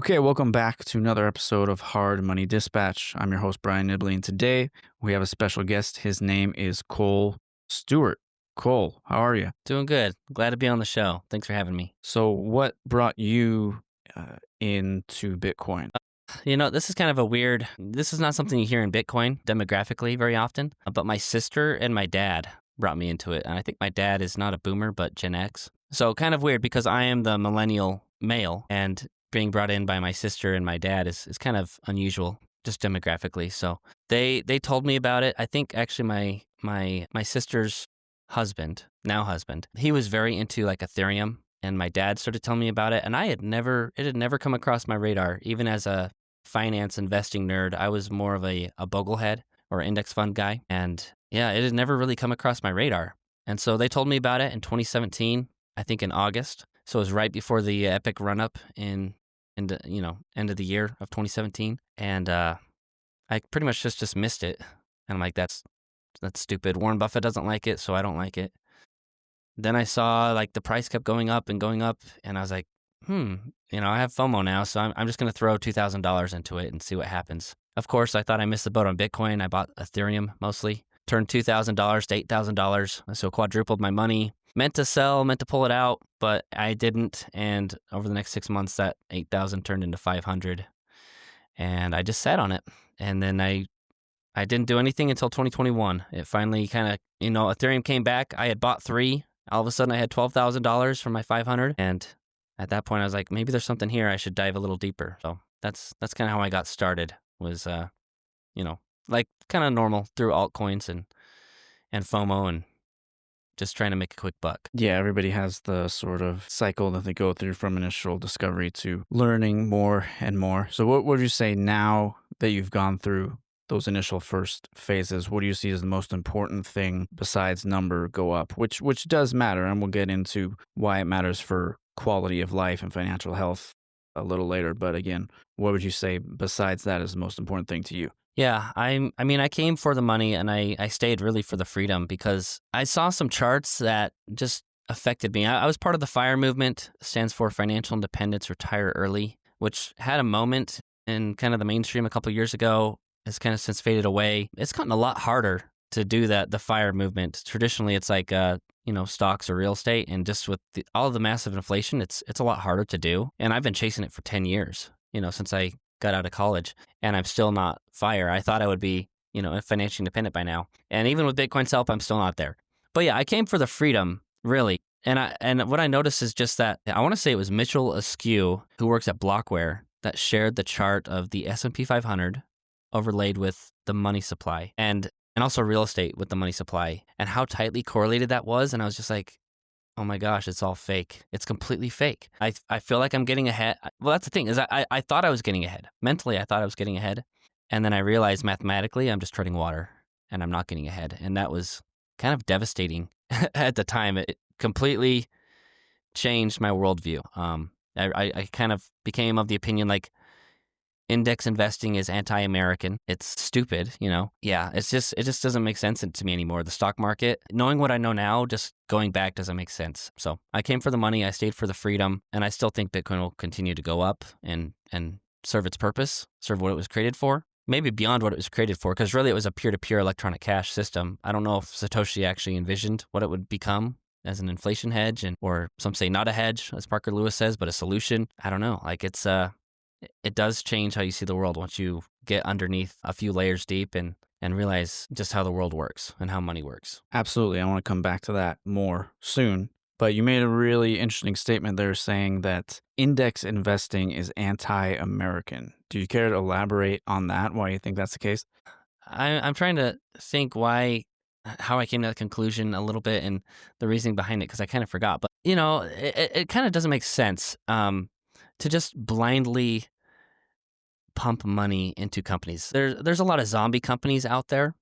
Okay, welcome back to another episode of Hard Money Dispatch. I'm your host, Brian Nibley, and today we have a special guest. His name is Cole Stuart. Cole, how are you? Doing good. Glad to be on the show. Thanks for having me. So, what brought you into Bitcoin? This is kind of this is not something you hear in Bitcoin demographically very often, but my sister and my dad brought me into it. And I think my dad is not a boomer, but Gen X. So kind of weird because I am the millennial male and being brought in by my sister and my dad is kind of unusual just demographically. So they told me about it. I think actually my sister's husband, he was very into like Ethereum, and my dad started telling me about it, and it had never come across my radar. Even as a finance investing nerd, I was more of a boglehead or index fund guy, and yeah, it had never really come across my radar. And so they told me about it in 2017, I think in August. So it was right before the epic run up in the end of the year of 2017, and I pretty much just missed it. And I'm like, that's stupid. Warren Buffett doesn't like it, so I don't like it. Then I saw like the price kept going up, and I was like, I have FOMO now, so I'm just going to throw $2,000 into it and see what happens. Of course, I thought I missed the boat on Bitcoin. I bought Ethereum mostly, turned $2,000 to $8,000, so quadrupled my money. Meant to sell, meant to pull it out, but I didn't. And over the next 6 months, that 8,000 turned into 500, and I just sat on it. And then I didn't do anything until 2021. It finally kind of, Ethereum came back. I had bought 3. All of a sudden, I had $12,000 from my 500. And at that point, I was like, maybe there's something here. I should dive a little deeper. So that's kind of how I got started, was, like kind of normal through altcoins and FOMO and just trying to make a quick buck. Yeah, everybody has the sort of cycle that they go through from initial discovery to learning more and more. So what would you say now that you've gone through those initial first phases? What do you see as the most important thing besides number go up, which does matter, and we'll get into why it matters for quality of life and financial health a little later. But again, what would you say besides that is the most important thing to you? Yeah, I came for the money, and I stayed really for the freedom, because I saw some charts that just affected me. I was part of the FIRE movement, stands for Financial Independence, Retire Early, which had a moment in kind of the mainstream a couple of years ago. It's kind of since faded away. It's gotten a lot harder to do that, the FIRE movement. Traditionally, it's like, stocks or real estate, and just with all of the massive inflation, it's a lot harder to do. And I've been chasing it for 10 years, since I got out of college, and I'm still not FIRE. I thought I would be, financially independent by now. And even with Bitcoin's help, I'm still not there. But yeah, I came for the freedom, really. And what I noticed is just that, I want to say it was Mitchell Askew, who works at Blockware, that shared the chart of the S&P 500 overlaid with the money supply, and also real estate with the money supply, and how tightly correlated that was. And I was just like, oh my gosh, it's all fake. It's completely fake. I feel like I'm getting ahead. Well, that's the thing, is I thought I was getting ahead. Mentally, I thought I was getting ahead. And then I realized mathematically, I'm just treading water and I'm not getting ahead. And that was kind of devastating at the time. It completely changed my worldview. I kind of became of the opinion like index investing is anti-American. It's stupid, Yeah, it just doesn't make sense to me anymore. The stock market, knowing what I know now, just going back doesn't make sense. So I came for the money, I stayed for the freedom, and I still think Bitcoin will continue to go up and serve its purpose, serve what it was created for. Maybe beyond what it was created for, because really it was a peer-to-peer electronic cash system. I don't know if Satoshi actually envisioned what it would become as an inflation hedge, or some say not a hedge, as Parker Lewis says, but a solution. I don't know. Like it does change how you see the world once you get underneath a few layers deep and realize just how the world works and how money works. Absolutely. I want to come back to that more soon. But you made a really interesting statement there saying that index investing is anti-American. Do you care to elaborate on that, why you think that's the case? I'm trying to think how I came to that conclusion a little bit and the reasoning behind it, because I kind of forgot. But, it kind of doesn't make sense to just blindly pump money into companies. There's a lot of zombie companies out there,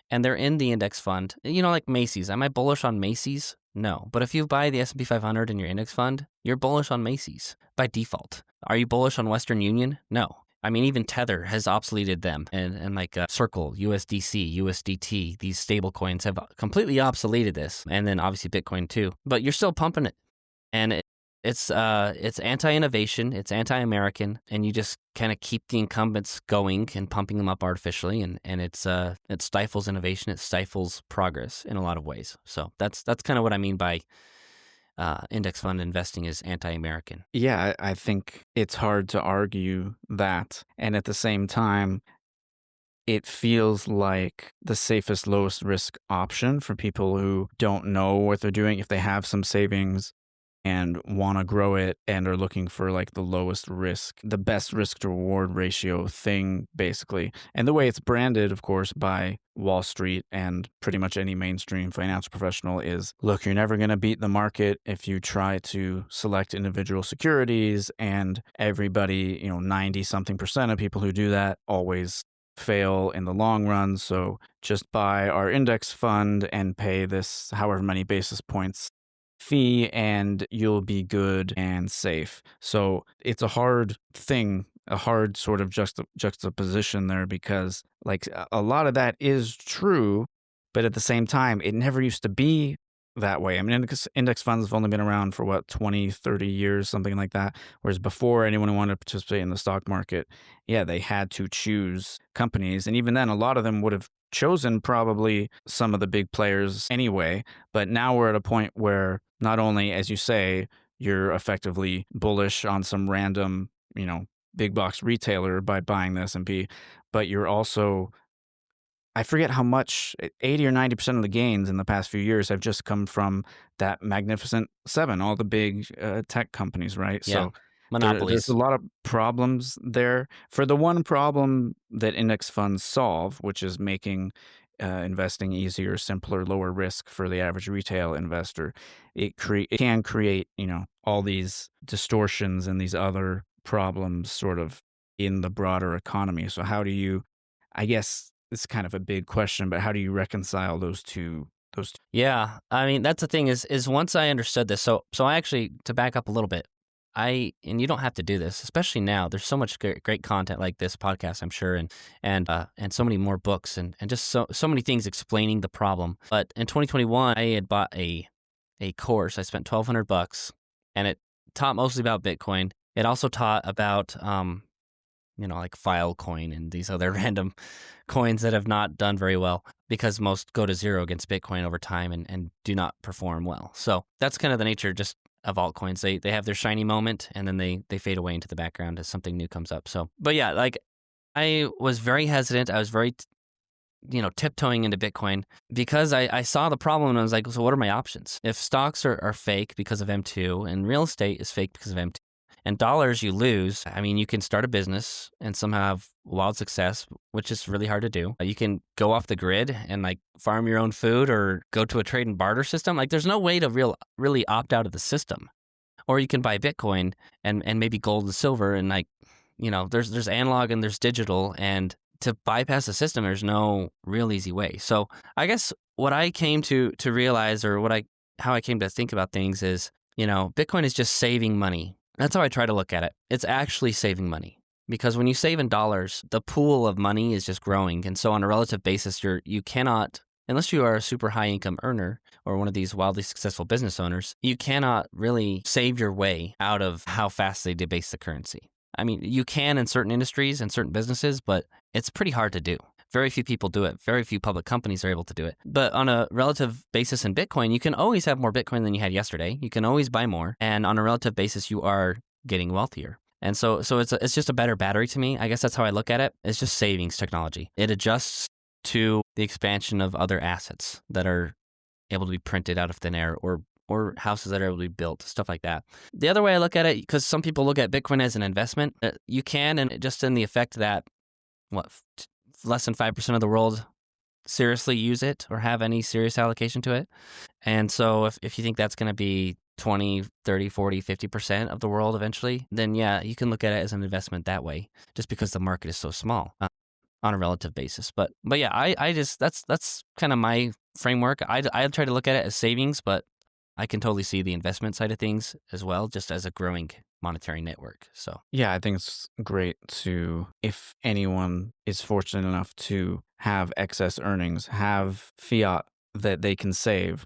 and they're in the index fund. Like Macy's. Am I bullish on Macy's? No. But if you buy the S&P 500 in your index fund, you're bullish on Macy's by default. Are you bullish on Western Union? No. I mean, even Tether has obsoleted them, and like Circle, USDC, USDT, these stable coins have completely obsoleted this. And then obviously Bitcoin too. But you're still pumping it. And It's anti-innovation, it's anti-American, and you just kind of keep the incumbents going and pumping them up artificially, and it stifles innovation, it stifles progress in a lot of ways. So that's kind of what I mean by index fund investing is anti-American. Yeah, I think it's hard to argue that. And at the same time, it feels like the safest, lowest risk option for people who don't know what they're doing. If they have some savings and want to grow it and are looking for like the lowest risk, the best risk to reward ratio thing, basically. And the way it's branded, of course, by Wall Street and pretty much any mainstream financial professional is look, you're never going to beat the market if you try to select individual securities. And everybody, 90 something percent of people who do that always fail in the long run. So just buy our index fund and pay this however many basis points fee and you'll be good and safe. So it's a hard thing, a hard sort of juxtaposition there because like a lot of that is true, but at the same time, it never used to be that way. I mean, index funds have only been around for what, 20, 30 years, something like that. Whereas before anyone who wanted to participate in the stock market, yeah, they had to choose companies. And even then, a lot of them would have chosen probably some of the big players anyway. But now we're at a point where not only, as you say, you're effectively bullish on some random, big box retailer by buying the S&P, but you're also, I forget how much, 80 or 90% of the gains in the past few years have just come from that Magnificent Seven, all the big tech companies, right? Yeah, So there's a monopolies. lot of problems there. For the one problem that index funds solve, which is making investing easier, simpler, lower risk for the average retail investor, it can create, all these distortions and these other problems sort of in the broader economy. So how do you, I guess it's kind of a big question, but how do you reconcile those two? Yeah, I mean that's the thing is once I understood this. So I actually to back up a little bit, and you don't have to do this, especially now. There's so much great content like this podcast, I'm sure, and so many more books and just so many things explaining the problem. But in 2021, I had bought a course. I spent $1,200, and it taught mostly about Bitcoin. It also taught about like Filecoin and these other random coins that have not done very well because most go to zero against Bitcoin over time and do not perform well. So that's kind of the nature just of altcoins. They have their shiny moment and then they fade away into the background as something new comes up. So, but yeah, like I was very hesitant. I was very, tiptoeing into Bitcoin because I saw the problem and I was like, so what are my options? If stocks are fake because of M2 and real estate is fake because of M2, and dollars you lose. I mean, you can start a business and somehow have wild success, which is really hard to do. You can go off the grid and like farm your own food or go to a trade and barter system. Like there's no way to really opt out of the system. Or you can buy Bitcoin and maybe gold and silver and like, there's analog and there's digital, and to bypass the system, there's no real easy way. So I guess what I came to realize, or how I came to think about things is, Bitcoin is just saving money. That's how I try to look at it. It's actually saving money because when you save in dollars, the pool of money is just growing. And so on a relative basis, you cannot, unless you are a super high income earner or one of these wildly successful business owners, you cannot really save your way out of how fast they debase the currency. I mean, you can in certain industries and certain businesses, but it's pretty hard to do. Very few people do it. Very few public companies are able to do it. But on a relative basis in Bitcoin, you can always have more Bitcoin than you had yesterday. You can always buy more. And on a relative basis, you are getting wealthier. And so it's just a better battery to me. I guess that's how I look at it. It's just savings technology. It adjusts to the expansion of other assets that are able to be printed out of thin air or houses that are able to be built, stuff like that. The other way I look at it, because some people look at Bitcoin as an investment, you can, and just in the effect that, less than 5% of the world seriously use it or have any serious allocation to it. And so if you think that's going to be 20, 30, 40, 50% of the world eventually, then yeah, you can look at it as an investment that way, just because the market is so small on a relative basis. But yeah, I just, that's kind of my framework. I try to look at it as savings, but I can totally see the investment side of things as well, just as a growing monetary network. So Yeah, I think it's great to, if anyone is fortunate enough to have excess earnings, have fiat that they can save,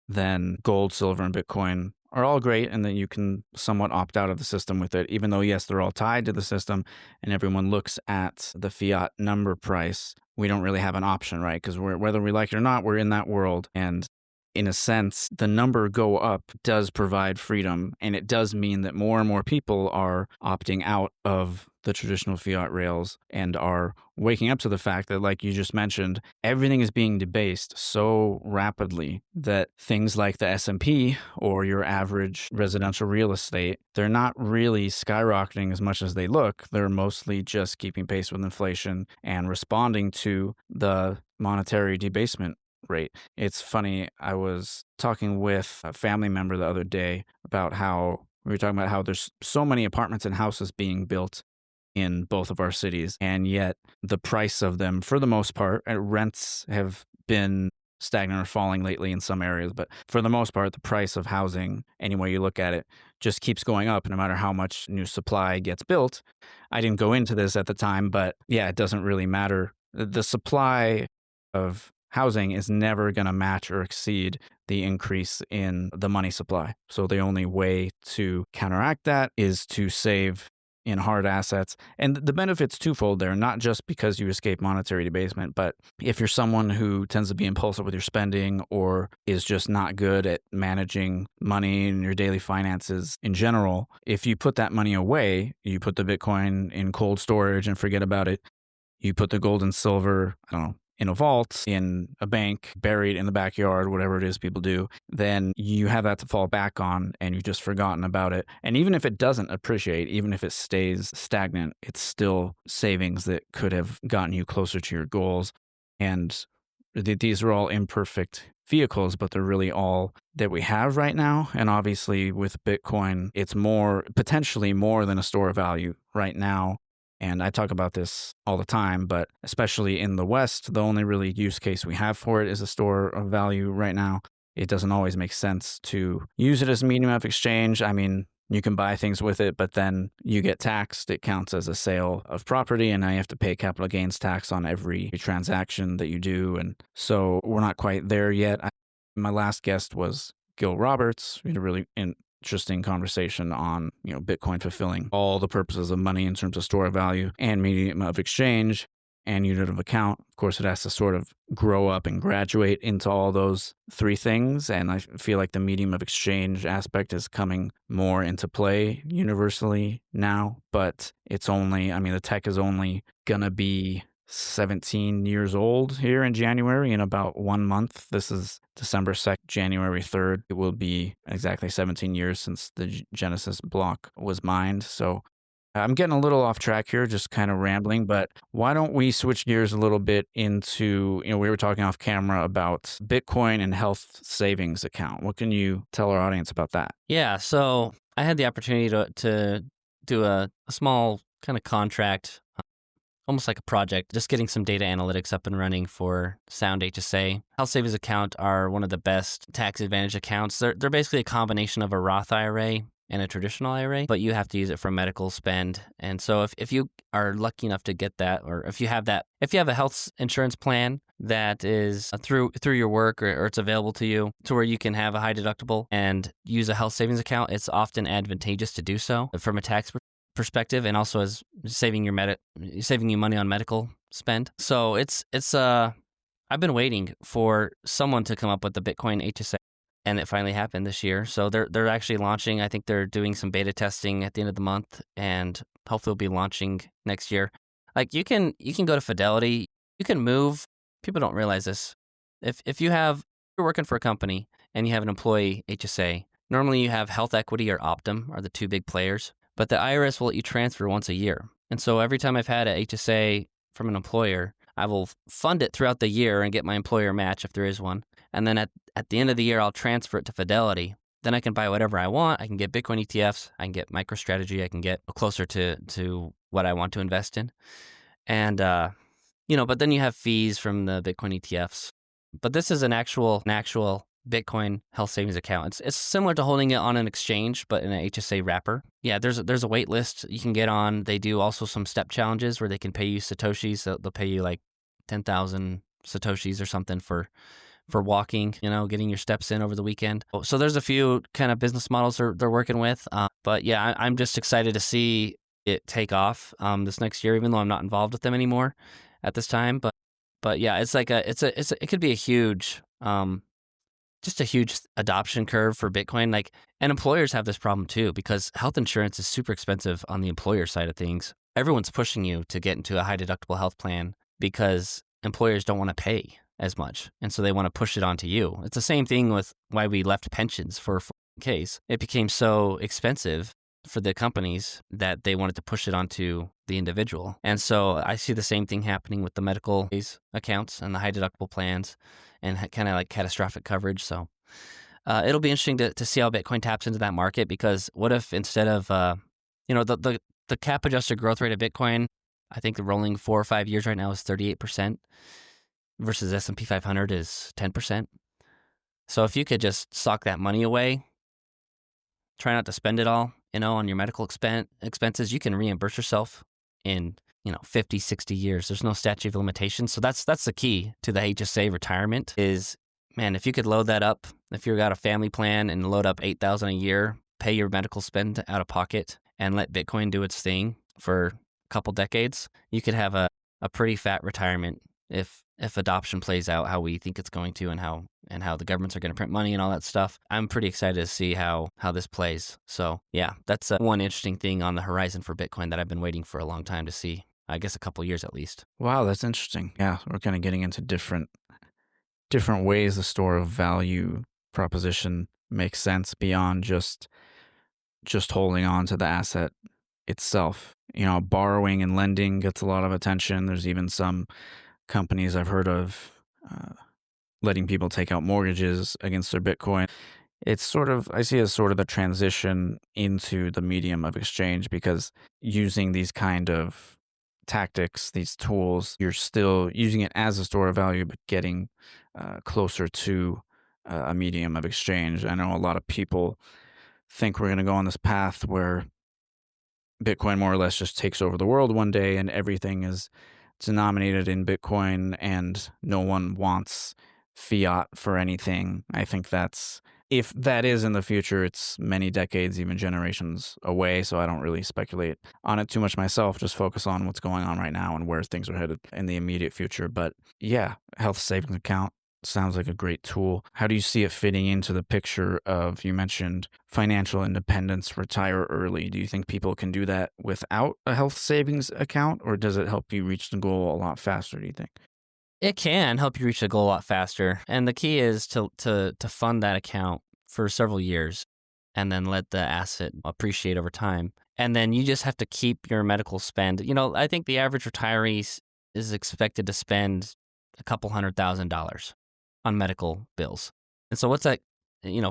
then gold, silver, and Bitcoin are all great and that you can somewhat opt out of the system with it, even though, yes, they're all tied to the system and everyone looks at the fiat number price. We don't really have an option, right? Because whether we like it or not, we're in that world. And in a sense, the number go up does provide freedom. And it does mean that more and more people are opting out of the traditional fiat rails and are waking up to the fact that, like you just mentioned, everything is being debased so rapidly that things like the S&P or your average residential real estate, they're not really skyrocketing as much as they look. They're mostly just keeping pace with inflation and responding to the monetary debasement rate. It's funny, I was talking with a family member the other day about how we were talking about how there's so many apartments and houses being built in both of our cities, and yet the price of them, for the most part, rents have been stagnant or falling lately in some areas, but for the most part, the price of housing, any way you look at it, just keeps going up no matter how much new supply gets built. I didn't go into this at the time, but yeah, it doesn't really matter. The supply of housing is never going to match or exceed the increase in the money supply. So the only way to counteract that is to save in hard assets. And the benefit's twofold there, not just because you escape monetary debasement, but if you're someone who tends to be impulsive with your spending or is just not good at managing money and your daily finances in general, if you put that money away, you put the Bitcoin in cold storage and forget about it. You put the gold and silver, I don't know, in a vault, in a bank, buried in the backyard, whatever it is people do, then you have that to fall back on and you've just forgotten about it. And even if it doesn't appreciate, even if it stays stagnant, it's still savings that could have gotten you closer to your goals. And these are all imperfect vehicles, but they're really all that we have right now. And obviously with Bitcoin, it's potentially more than a store of value right now. And I talk about this all the time, but especially in the West, the only really use case we have for it is a store of value right now. It doesn't always make sense to use it as a medium of exchange. I mean, you can buy things with it, but then you get taxed. It counts as a sale of property, and now you have to pay capital gains tax on every transaction that you do. And so we're not quite there yet. My last guest was Gil Roberts. We had a really interesting conversation on, Bitcoin fulfilling all the purposes of money in terms of store of value and medium of exchange and unit of account. Of course, it has to sort of grow up and graduate into all those three things. And I feel like the medium of exchange aspect is coming more into play universally now, but the tech is only going to be 17 years old here in January in about 1 month. This is December 2nd, January 3rd. It will be exactly 17 years since the Genesis block was mined. So I'm getting a little off track here, just kind of rambling, but why don't we switch gears a little bit into, we were talking off camera about Bitcoin and health savings account. What can you tell our audience about that? Yeah, so I had the opportunity to do a small kind of contract, almost like a project, just getting some data analytics up and running for Sound HSA. Health savings account are one of the best tax advantage accounts. They're basically a combination of a Roth IRA and a traditional IRA, but you have to use it for medical spend. And so if you are lucky enough to get that, or if you have a health insurance plan that is through your work or it's available to you to where you can have a high deductible and use a health savings account, it's often advantageous to do so from a tax perspective, and also as saving you money on medical spend. So I've been waiting for someone to come up with the Bitcoin HSA, and it finally happened this year. So they're actually launching. I think they're doing some beta testing at the end of the month, and hopefully will be launching next year. Like you can go to Fidelity, you can move. People don't realize this. If you're working for a company and you have an employee HSA, normally you have Health Equity or Optum are the two big players. But the IRS will let you transfer once a year. And so every time I've had a HSA from an employer, I will fund it throughout the year and get my employer match if there is one. And then at the end of the year, I'll transfer it to Fidelity. Then I can buy whatever I want. I can get Bitcoin ETFs. I can get MicroStrategy. I can get closer to what I want to invest in. And, but then you have fees from the Bitcoin ETFs. But this is an actual Bitcoin health savings account. It's similar to holding it on an exchange, but in an HSA wrapper. Yeah, there's a wait list you can get on. They do also some step challenges where they can pay you Satoshis. So they'll pay you like 10,000 Satoshis or something for for walking, getting your steps in over the weekend. So there's a few kind of business models they're working with. But yeah, I'm just excited to see it take off this next year, even though I'm not involved with them anymore at this time. But yeah, it's like it could be a huge just a huge adoption curve for Bitcoin. And employers have this problem too, because health insurance is super expensive on the employer side of things. Everyone's pushing you to get into a high deductible health plan because employers don't want to pay as much. And so they want to push it onto you. It's the same thing with why we left pensions for a case. It became so expensive for the companies that they wanted to push it onto the individual. And so I see the same thing happening with the medical accounts and the high deductible plans and kind of like catastrophic coverage. So it'll be interesting to see how Bitcoin taps into that market, because what if instead of, the cap adjusted growth rate of Bitcoin, I think the rolling 4 or 5 years right now is 38% versus S&P 500 is 10%. So if you could just sock that money away, try not to spend it all, on your medical expenses, you can reimburse yourself in, 50, 60 years. There's no statute of limitations. So that's the key to the HSA retirement is, man, if you could load that up, if you've got a family plan and load up $8,000 a year, pay your medical spend out of pocket and let Bitcoin do its thing for a couple decades, you could have a pretty fat retirement if adoption plays out how we think it's going to, and how the governments are going to print money and all that stuff. I'm pretty excited to see how this plays. So yeah, that's one interesting thing on the horizon for Bitcoin that I've been waiting for a long time to see. I guess a couple years at least. Wow, that's interesting. Yeah, we're kind of getting into different ways the store of value proposition makes sense beyond just holding on to the asset itself. Borrowing and lending gets a lot of attention. There's even some companies I've heard of letting people take out mortgages against their Bitcoin. It's I see it as sort of the transition into the medium of exchange, because using these kind of tactics, these tools, you're still using it as a store of value, but getting closer to a medium of exchange. I know a lot of people think we're going to go on this path where Bitcoin more or less just takes over the world one day and everything is denominated in Bitcoin and no one wants fiat for anything. I think if that is in the future, it's many decades, even generations away. So I don't really speculate on it too much myself, just focus on what's going on right now and where things are headed in the immediate future. But yeah, health savings account sounds like a great tool. How do you see it fitting into the picture of, you mentioned financial independence, retire early? Do you think people can do that without a health savings account, or does it help you reach the goal a lot faster, do you think? It can help you reach the goal a lot faster. And the key is to fund that account for several years and then let the asset appreciate over time. And then you just have to keep your medical spend. I think the average retiree is expected to spend a couple $100,000 on medical bills. And so what's that,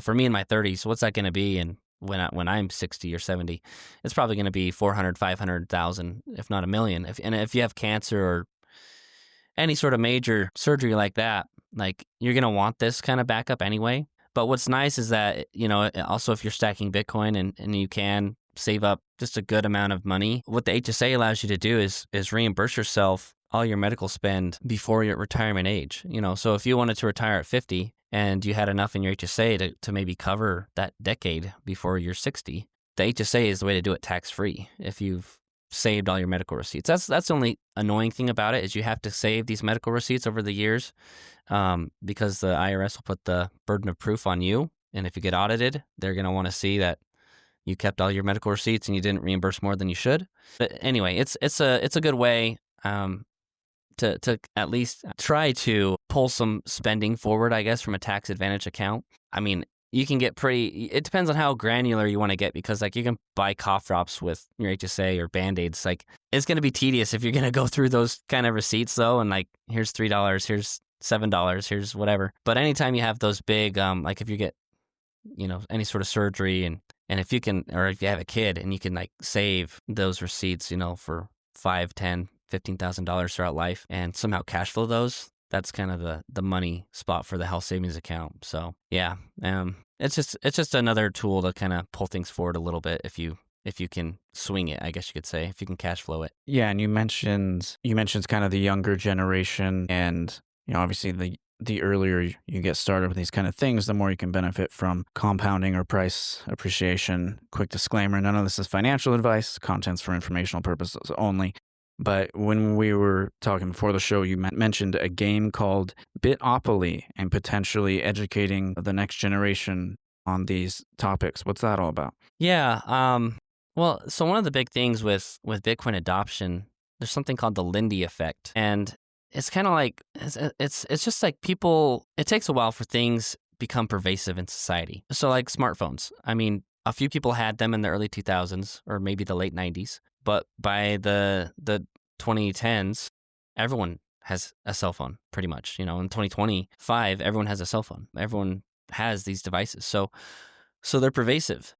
for me in my 30s, what's that going to be? And when I'm 60 or 70, it's probably going to be 400, 500,000, if not a million. If you have cancer or any sort of major surgery like that, like you're going to want this kind of backup anyway. But what's nice is that, also if you're stacking Bitcoin and you can save up just a good amount of money, what the HSA allows you to do is reimburse yourself all your medical spend before your retirement age. So if you wanted to retire at 50 and you had enough in your HSA to maybe cover that decade before you're 60, the HSA is the way to do it tax-free if you've saved all your medical receipts. That's the only annoying thing about it, is you have to save these medical receipts over the years, because the IRS will put the burden of proof on you. And if you get audited, they're going to want to see that you kept all your medical receipts and you didn't reimburse more than you should. But anyway, it's a good way to at least try to pull some spending forward, I guess, from a tax advantage account. I mean, you can get it depends on how granular you want to get, because you can buy cough drops with your HSA or Band-Aids. It's going to be tedious if you're going to go through those kind of receipts though. And here's $3, here's $7, here's whatever. But anytime you have those big, if you get, any sort of surgery and if you can, or if you have a kid and you can save those receipts, for $5, $10, $15,000 throughout life and somehow cash flow those, that's kind of the money spot for the health savings account. So yeah, it's just another tool to kind of pull things forward a little bit if you can swing it, I guess you could say, if you can cash flow it. Yeah, and you mentioned kind of the younger generation, and obviously the earlier you get started with these kind of things, the more you can benefit from compounding or price appreciation. Quick disclaimer, none of this is financial advice, contents for informational purposes only. But when we were talking before the show, you mentioned a game called Bitopoly and potentially educating the next generation on these topics. What's that all about? Yeah. Well, so one of the big things with Bitcoin adoption, there's something called the Lindy effect, and it's kind of like it's just like people. It takes a while for things become pervasive in society. So like smartphones. I mean, a few people had them in the early 2000s or maybe the late 90s, but by the 2010s, everyone has a cell phone pretty much. In 2025, everyone has a cell phone. Everyone has these devices. So they're pervasive.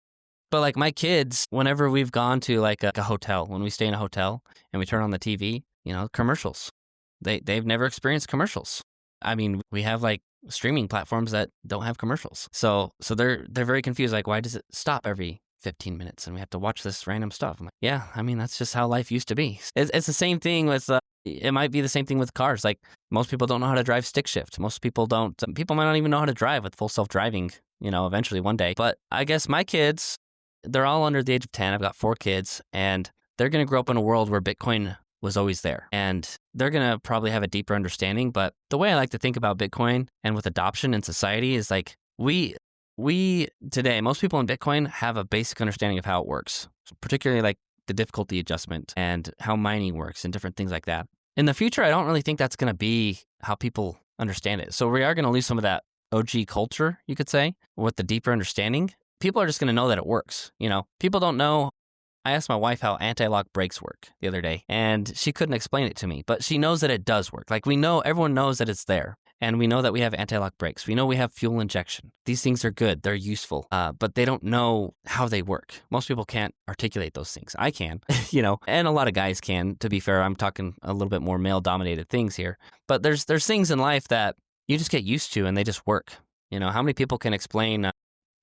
But like my kids, whenever we've gone to like a hotel, when we stay in a hotel and we turn on the TV, commercials. They've never experienced commercials. I mean, we have like streaming platforms that don't have commercials. So they're very confused. Like, why does it stop every 15 minutes and we have to watch this random stuff? I'm like, yeah, I mean, that's just how life used to be. It's the same thing with, it might be the same thing with cars. Like most people don't know how to drive stick shift. Most people don't, people might not even know how to drive with full self-driving, eventually one day. But I guess my kids, they're all under the age of 10. I've got 4 kids and they're going to grow up in a world where Bitcoin was always there. And they're going to probably have a deeper understanding. But the way I like to think about Bitcoin and with adoption in society is like we today, most people in Bitcoin have a basic understanding of how it works, particularly like the difficulty adjustment and how mining works and different things like that. In the future, I don't really think that's going to be how people understand it. So we are going to lose some of that OG culture, you could say, with the deeper understanding. People are just going to know that it works. People don't know. I asked my wife how anti-lock brakes work the other day, and she couldn't explain it to me, but she knows that it does work. Like everyone knows that it's there, and we know that we have anti-lock brakes. We know we have fuel injection. These things are good. They're useful, but they don't know how they work. Most people can't articulate those things. I can, and a lot of guys can, to be fair. I'm talking a little bit more male-dominated things here, but there's things in life that you just get used to, and they just work. How many people can explain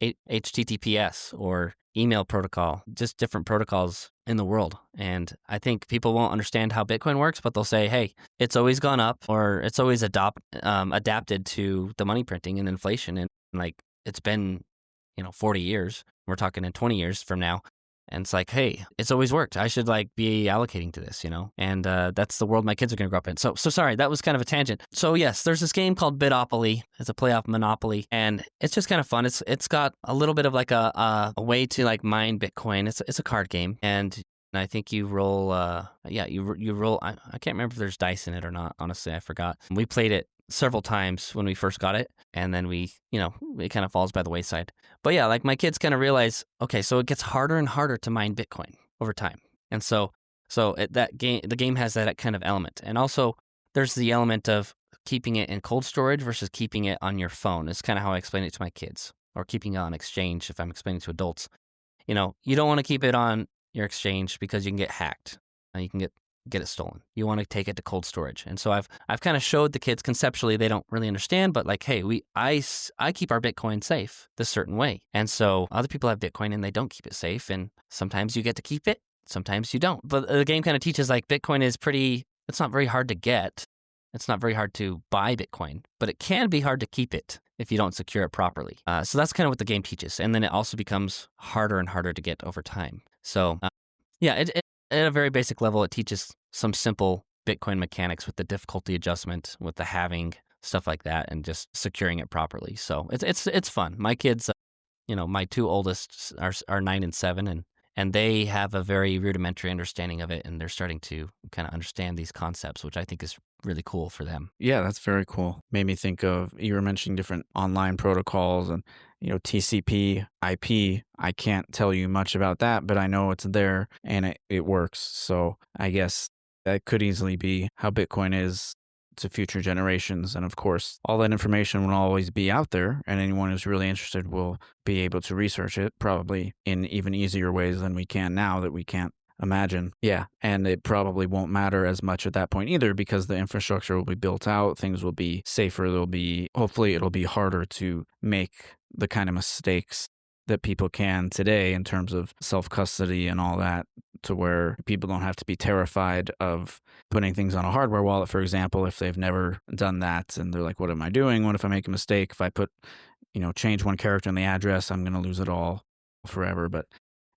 HTTPS or email protocol, just different protocols in the world. And I think people won't understand how Bitcoin works, but they'll say, hey, it's always gone up or it's always adapted to the money printing and inflation. And like it's been, 40 years. We're talking in 20 years from now. And it's like, hey, it's always worked. I should like be allocating to this, and that's the world my kids are going to grow up in. So sorry, that was kind of a tangent. So yes, there's this game called Bitopoly. It's a play off Monopoly, and it's just kind of fun. It's got a little bit of like a way to like mine Bitcoin. It's a card game, and I think you roll. You roll. I can't remember if there's dice in it or not. Honestly, I forgot. We played it several times when we first got it, and then it kind of falls by the wayside. But yeah, like my kids kind of realize, okay, so it gets harder and harder to mine Bitcoin over time. And the game has that kind of element. And also there's the element of keeping it in cold storage versus keeping it on your phone. It's kind of how I explain it to my kids, or keeping it on exchange if I'm explaining to adults. You don't want to keep it on your exchange because you can get hacked. You can get it stolen. You want to take it to cold storage. And so I've kind of showed the kids conceptually, they don't really understand, but like, hey, I keep our Bitcoin safe this certain way. And so other people have Bitcoin and they don't keep it safe. And sometimes you get to keep it, sometimes you don't. But the game kind of teaches like Bitcoin it's not very hard to get. It's not very hard to buy Bitcoin, but it can be hard to keep it if you don't secure it properly. So that's kind of what the game teaches. And then it also becomes harder and harder to get over time. So it at a very basic level, it teaches some simple Bitcoin mechanics with the difficulty adjustment, with the halving, stuff like that, and just securing it properly. So it's fun. My kids, my 2 oldest are 9 and 7, and they have a very rudimentary understanding of it, and they're starting to kind of understand these concepts, which I think is really cool for them. Yeah, that's very cool. Made me think of, you were mentioning different online protocols and, TCP, IP. I can't tell you much about that, but I know it's there and it works. So I guess that could easily be how Bitcoin is to future generations. And of course, all that information will always be out there, and anyone who's really interested will be able to research it, probably in even easier ways than we can now that we can't imagine. Yeah. And it probably won't matter as much at that point either, because the infrastructure will be built out, things will be safer, hopefully it'll be harder to make the kind of mistakes that people can today in terms of self-custody and all that to where people don't have to be terrified of putting things on a hardware wallet, for example, if they've never done that and they're like, what am I doing? What if I make a mistake? If I put, change one character in the address, I'm going to lose it all forever. But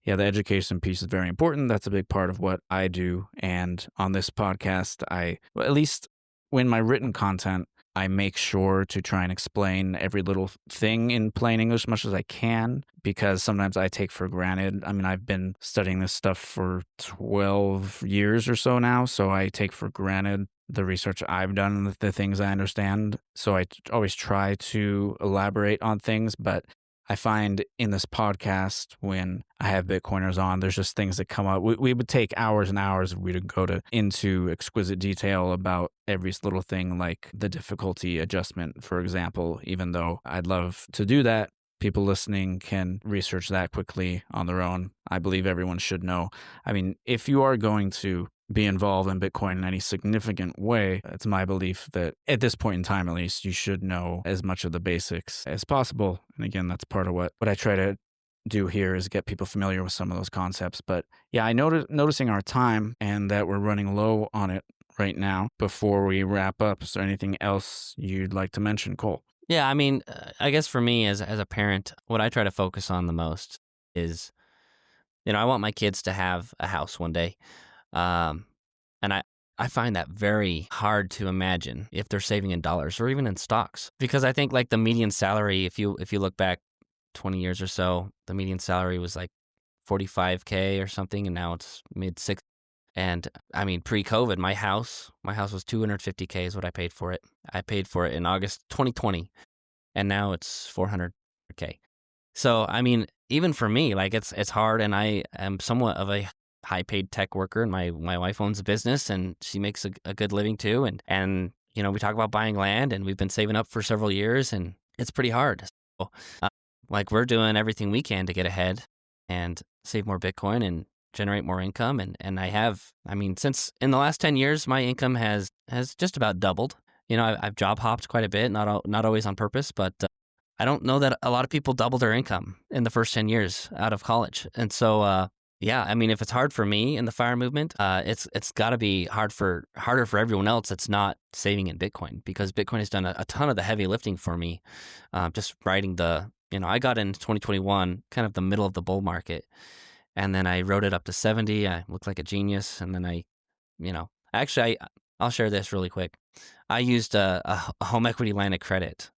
yeah, the education piece is very important. That's a big part of what I do. And on this podcast, well, at least when my written content, I make sure to try and explain every little thing in plain English as much as I can, because sometimes I take for granted. I mean, I've been studying this stuff for 12 years or so now, so I take for granted the research I've done and the things I understand. So always try to elaborate on things, but I find in this podcast, when I have Bitcoiners on, there's just things that come up. We would take hours and hours if we would go into exquisite detail about every little thing, like the difficulty adjustment, for example. Even though I'd love to do that, people listening can research that quickly on their own. I believe everyone should know. I mean, if you are going to be involved in Bitcoin in any significant way, it's my belief that at this point in time, at least, you should know as much of the basics as possible. And again, that's part of what I try to do here, is get people familiar with some of those concepts. But yeah, noticing our time and that we're running low on it right now. Before we wrap up, is there anything else you'd like to mention, Cole? Yeah, I mean, I guess for me as a parent, what I try to focus on the most is, I want my kids to have a house one day. Um, and I find that very hard to imagine if they're saving in dollars or even in stocks, because I think like the median salary, if you look back 20 years or so, the median salary was like 45K or something, and now it's mid six. And I mean, pre-COVID, my house was 250K is what I paid for it. I paid for it in August 2020, and now it's 400K. So I mean, even for me, like it's hard, and I am somewhat of a high-paid tech worker, and my wife owns a business, and she makes a good living too. And we talk about buying land, and we've been saving up for several years, and it's pretty hard. So, like we're doing everything we can to get ahead and save more Bitcoin and generate more income. And I mean, since in the last 10 years, my income has just about doubled. I've job hopped quite a bit, not always on purpose, but I don't know that a lot of people double their income in the first 10 years out of college. And so, yeah, I mean, if it's hard for me in the FIRE movement, it's got to be harder for everyone else that's not saving in Bitcoin, because Bitcoin has done a ton of the heavy lifting for me. Just riding I got in 2021, kind of the middle of the bull market, and then I rode it up to 70. I looked like a genius, and then actually, I'll share this really quick. I used a home equity line of credit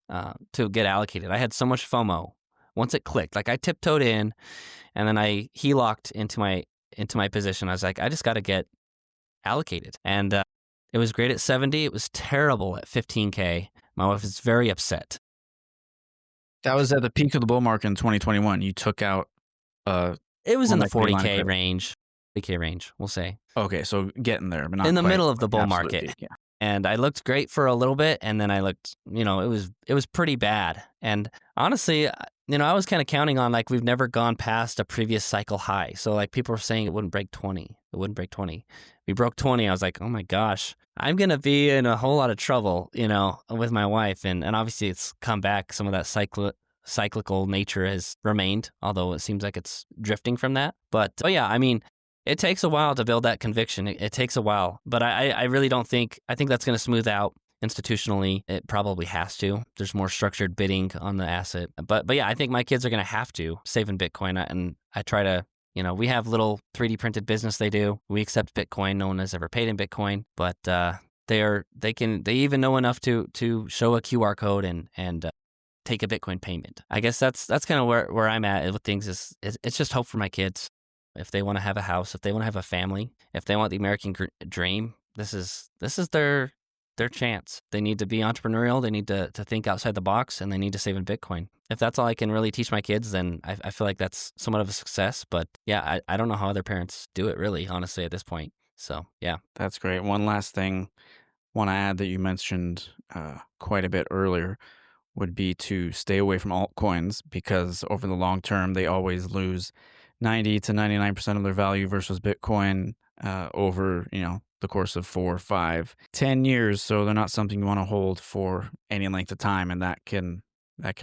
to get allocated. I had so much FOMO once it clicked. Like I tiptoed in, and then I HELOC'd into my position. I was like, I just got to get allocated, and it was great at 70. It was terrible at 15K. My wife was very upset. That was at the peak of the bull market in 2021. You took out It was in home the equity line of 40K credit. range, 40K range, we'll say. Okay, so getting there, but not In the quite middle of the like bull absolute market. peak, yeah. And I looked great for a little bit, and then I looked, it was pretty bad. And honestly, I was kind of counting on, like, we've never gone past a previous cycle high. So like people were saying it wouldn't break 20. It wouldn't break 20. We broke 20. I was like, oh my gosh, I'm going to be in a whole lot of trouble, with my wife. And obviously it's come back. Some of that cyclical nature has remained, although it seems like it's drifting from that. But oh yeah, I mean, it takes a while to build that conviction. It takes a while, but I really don't think, I think that's going to smooth out institutionally. It probably has to. There's more structured bidding on the asset. But yeah, I think my kids are going to have to save in Bitcoin. And I try to, we have little 3D printed business they do. We accept Bitcoin. No one has ever paid in Bitcoin, but they even know enough to show a QR code and take a Bitcoin payment. I guess that's kind of where I'm at with things. Is it's just hope for my kids. If they want to have a house, if they want to have a family, if they want the American dream, this is their chance. They need to be entrepreneurial. They need to think outside the box, and they need to save in Bitcoin. If that's all I can really teach my kids, then I feel like that's somewhat of a success. But yeah, I don't know how other parents do it, really, honestly, at this point. So yeah. That's great. One last thing, want to add that you mentioned quite a bit earlier would be to stay away from altcoins, because over the long term, they always lose 90 to 99% of their value versus Bitcoin over, the course of 4, 5, 10 years. So they're not something you want to hold for any length of time. And that can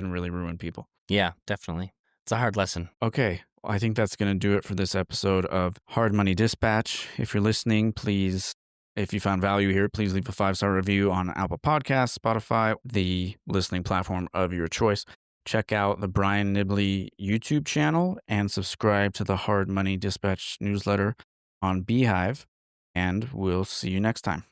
really ruin people. Yeah, definitely. It's a hard lesson. Okay. I think that's going to do it for this episode of Hard Money Dispatch. If you're listening, please, if you found value here, please leave a 5-star review on Apple Podcasts, Spotify, the listening platform of your choice. Check out the Brian Nibley YouTube channel and subscribe to the Hard Money Dispatch newsletter on Beehive. And we'll see you next time.